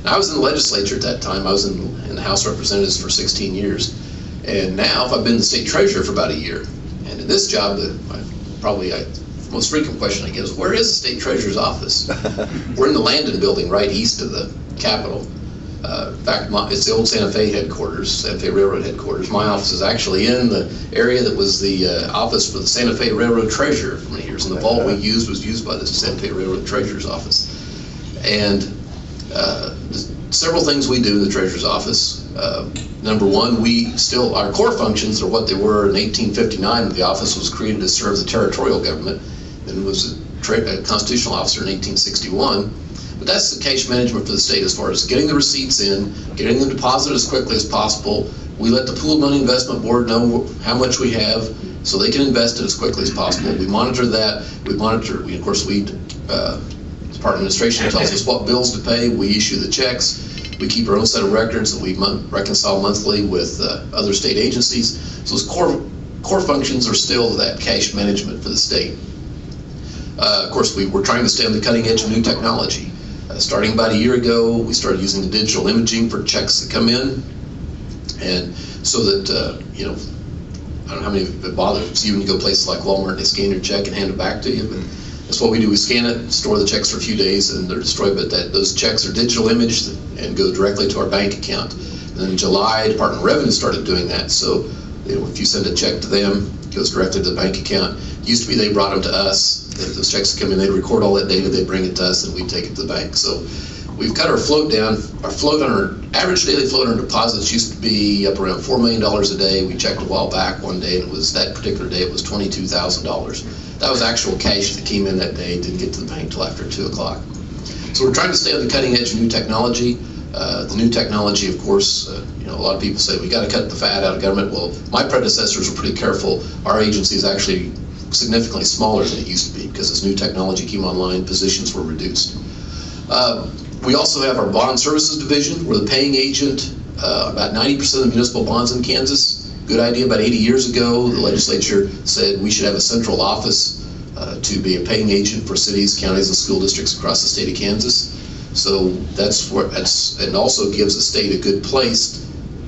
And I was in the legislature at that time. I was in the House of Representatives for 16 years. And now I've been the state treasurer for about a year. And in this job, the most frequent question I get is, where is the state treasurer's office? We're in the Landon building right east of the Capitol. In fact, it's the old Santa Fe headquarters, Santa Fe Railroad headquarters. My office is actually in the area that was the office for the Santa Fe Railroad Treasurer for many years. And the vault we used was used by the Santa Fe Railroad Treasurer's office. And several things we do in the Treasurer's office. Number one, our core functions are what they were in 1859 when the office was created to serve the territorial government, and was a constitutional officer in 1861. But that's the cash management for the state, as far as getting the receipts in, getting them deposited as quickly as possible. We let the Pooled Money Investment Board know how much we have so they can invest it as quickly as possible. We monitor that. Of course, the Department of Administration tells us what bills to pay. We issue the checks. We keep our own set of records that we reconcile monthly with other state agencies. So those core functions are still that cash management for the state. Of course, we're trying to stay on the cutting edge of new technology. Starting about a year ago, we started using the digital imaging for checks that come in, and so that I don't know how many of it bothers you when you go places like Walmart and they scan your check and hand it back to you, but that's what we do. We scan it, store the checks for a few days, and they're destroyed, but those checks are digital imaged and go directly to our bank account. And then in July, Department of Revenue started doing that, so if you send a check to them, it goes directly to the bank account. It used to be they brought them to us. If those checks come in, they'd record all that data, they'd bring it to us, and we'd take it to the bank. So we've cut our float down. Our average daily float on deposits used to be up around $4 million a day. We checked a while back one day, and that particular day it was $22,000. That was actual cash that came in that day, didn't get to the bank till after 2 o'clock. So we're trying to stay on the cutting edge of new technology. The new technology, of course, a lot of people say we got to cut the fat out of government. Well, my predecessors were pretty careful. Our agency is actually significantly smaller than it used to be, because as new technology came online, positions were reduced. We also have our bond services division. We're the paying agent. About 90% of the municipal bonds in Kansas. Good idea. About 80 years ago, the legislature said we should have a central office to be a paying agent for cities, counties, and school districts across the state of Kansas. So and also gives the state a good place.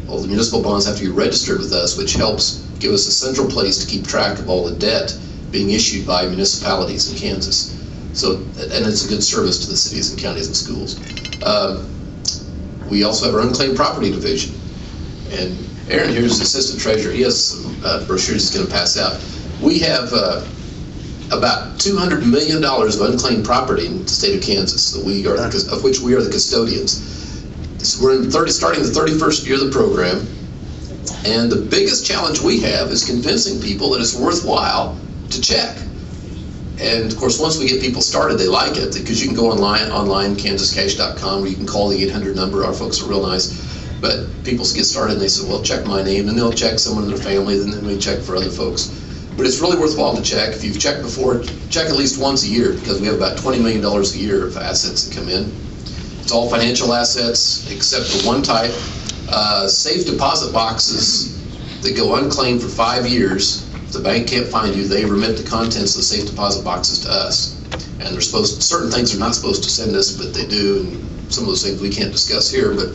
All the municipal bonds have to be registered with us, which helps give us a central place to keep track of all the debt being issued by municipalities in Kansas. So, and it's a good service to the cities and counties and schools. We also have our unclaimed property division. And Aaron here is the assistant treasurer. He has some brochures he's going to pass out. We have about $200 million of unclaimed property in the state of Kansas that we are of which we are the custodians. So we're starting the 31st year of the program, and the biggest challenge we have is convincing people that it's worthwhile to check. And of course, once we get people started, they like it, because you can go online, kansascash.com, where you can call the 800 number. Our folks are real nice. But people get started and they say, well, check my name, and they'll check someone in their family, and then we check for other folks. But it's really worthwhile to check. If you've checked before, check at least once a year, because we have about $20 million a year of assets that come in. It's all financial assets, except for one type, safe deposit boxes that go unclaimed for 5 years. If the bank can't find you, they remit the contents of the safe deposit boxes to us. And they're certain things they're not supposed to send us, but they do, and some of those things we can't discuss here, but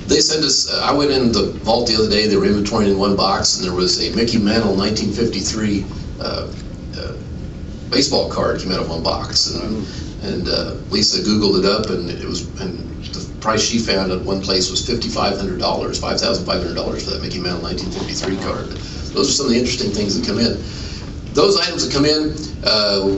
they send us, I went in the vault the other day, they were inventorying in one box, and there was a Mickey Mantle 1953 baseball card came out of one box. And Lisa Googled it up, and the price she found at one place was $5,500 for that Mickey Mantle 1953 card. Those are some of the interesting things that come in. Those items that come in,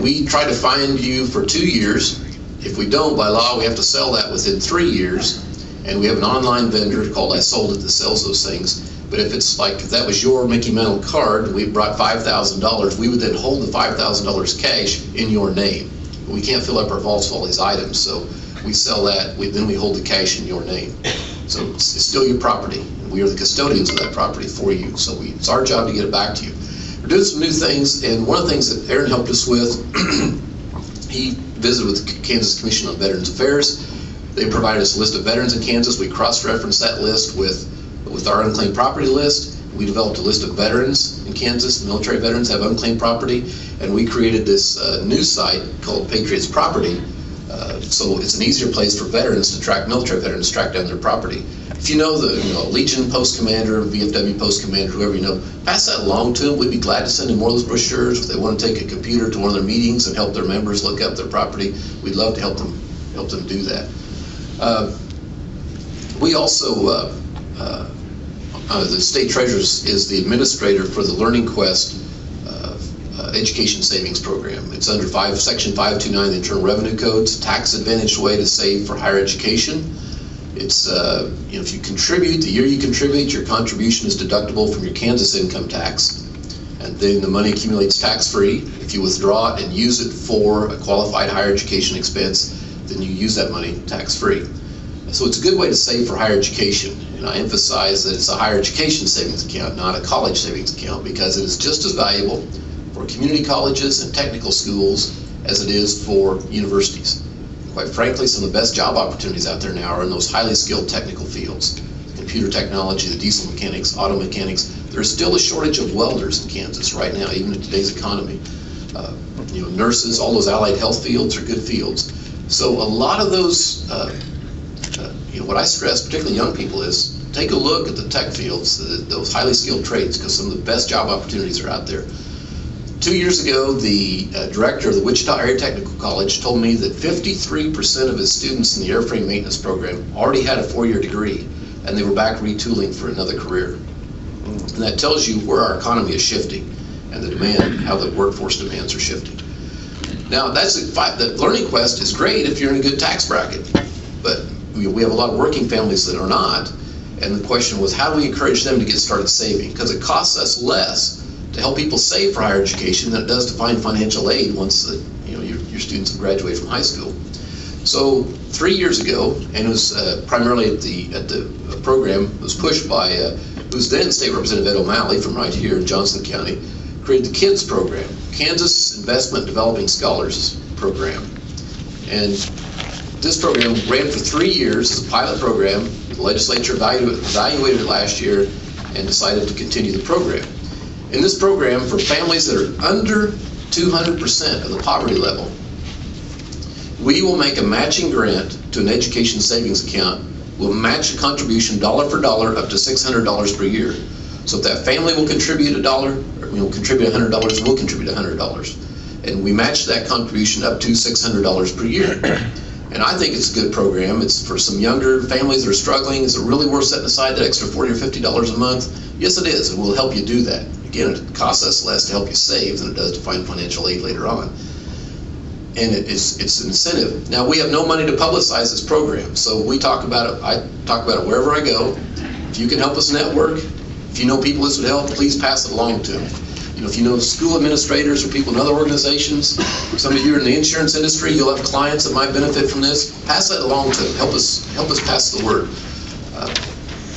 we try to find you for 2 years. If we don't, by law, we have to sell that within 3 years. And we have an online vendor called I Sold It that sells those things. But if it's like, if that was your Mickey Mantle card, and we brought $5,000, we would then hold the $5,000 cash in your name. We can't fill up our vaults with all these items, so we sell that, then we hold the cash in your name. So it's still your property, and we are the custodians of that property for you. So it's our job to get it back to you. We're doing some new things, and one of the things that Aaron helped us with, he visited with the Kansas Commission on Veterans Affairs. They provided us a list of veterans in Kansas. We cross-referenced that list with our unclaimed property list. We developed a list of veterans in Kansas. Military veterans have unclaimed property, and we created this news site called Patriots Property So it's an easier place for veterans to track, military veterans to track down their property. If you know the Legion Post Commander, VFW Post Commander, whoever you know, pass that along to them. We'd be glad to send them more of those brochures. If they want to take a computer to one of their meetings and help their members look up their property, we'd love to help them do that. We also, the State Treasurer is the administrator for the Learning Quest Education Savings Program. It's under Section 529 of the Internal Revenue Code. It's a tax-advantaged way to save for higher education. It's, if you contribute, the year you contribute, your contribution is deductible from your Kansas income tax. And then the money accumulates tax-free. If you withdraw it and use it for a qualified higher education expense, then you use that money tax-free. So it's a good way to save for higher education. And I emphasize that it's a higher education savings account, not a college savings account, because it is just as valuable for community colleges and technical schools as it is for universities. Quite frankly, some of the best job opportunities out there now are in those highly skilled technical fields. Computer technology, the diesel mechanics, auto mechanics. There's still a shortage of welders in Kansas right now, even in today's economy. Nurses, all those allied health fields are good fields. So a lot of those, what I stress, particularly young people, is take a look at the tech fields, those highly skilled trades, because some of the best job opportunities are out there. 2 years ago, the director of the Wichita Area Technical College told me that 53% of his students in the airframe maintenance program already had a 4-year degree, and they were back retooling for another career. And that tells you where our economy is shifting and the demand, how the workforce demands are shifting. Now, the Learning Quest is great if you're in a good tax bracket, but we have a lot of working families that are not, and the question was, how do we encourage them to get started saving? Because it costs us less to help people save for higher education than it does to find financial aid once your students have graduated from high school. So 3 years ago, and it was primarily at the program, it was pushed by who's then State Representative Ed O'Malley from right here in Johnson County, created the KIDS program, Kansas Investment Developing Scholars Program. And this program ran for 3 years as a pilot program. The legislature evaluated it last year and decided to continue the program. In this program, for families that are under 200% of the poverty level, we will make a matching grant to an education savings account. We'll match a contribution dollar for dollar up to $600 per year. So if that family will contribute $1, or will contribute $100, we'll contribute $100. And we match that contribution up to $600 per year. And I think it's a good program. It's for some younger families that are struggling. Is it really worth setting aside that extra $40 or $50 a month? Yes, it is, and we'll help you do that. Again, it costs us less to help you save than it does to find financial aid later on. And it's an incentive. Now, we have no money to publicize this program, so we talk about it. I talk about it wherever I go. If you can help us network, if you know people this would help, please pass it along to them. If you know school administrators or people in other organizations, some of you are in the insurance industry, you'll have clients that might benefit from this. Pass that along to them. Help us pass the word.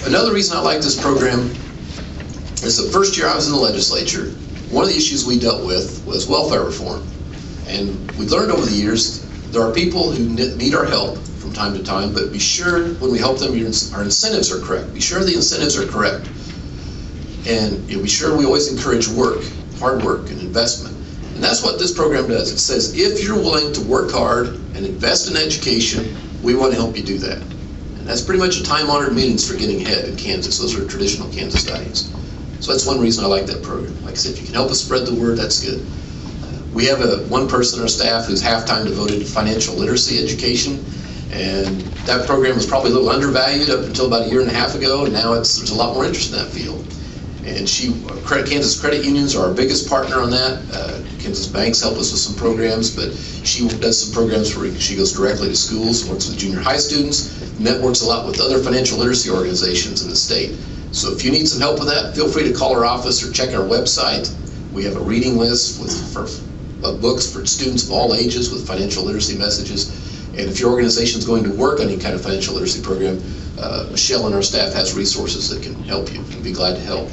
Another reason I like this program is the first year I was in the legislature, one of the issues we dealt with was welfare reform. And we learned over the years, there are people who need our help from time to time, but be sure when we help them, our incentives are correct. Be sure the incentives are correct. And be sure we always encourage work, hard work, and investment. And that's what this program does. It says, if you're willing to work hard and invest in education, we want to help you do that. And that's pretty much a time-honored means for getting ahead in Kansas. Those are traditional Kansas values. So that's one reason I like that program. Like I said, if you can help us spread the word, that's good. We have one person on our staff who's half-time devoted to financial literacy education. And that program was probably a little undervalued up until about 1.5 years ago, and now there's a lot more interest in that field. And Kansas credit unions are our biggest partner on that. Kansas banks help us with some programs, but she does some programs where she goes directly to schools, works with junior high students, networks a lot with other financial literacy organizations in the state. So if you need some help with that, feel free to call our office or check our website. We have a reading list of books for students of all ages with financial literacy messages. And if your organization is going to work on any kind of financial literacy program, Michelle and our staff has resources that can help you. We'd be glad to help.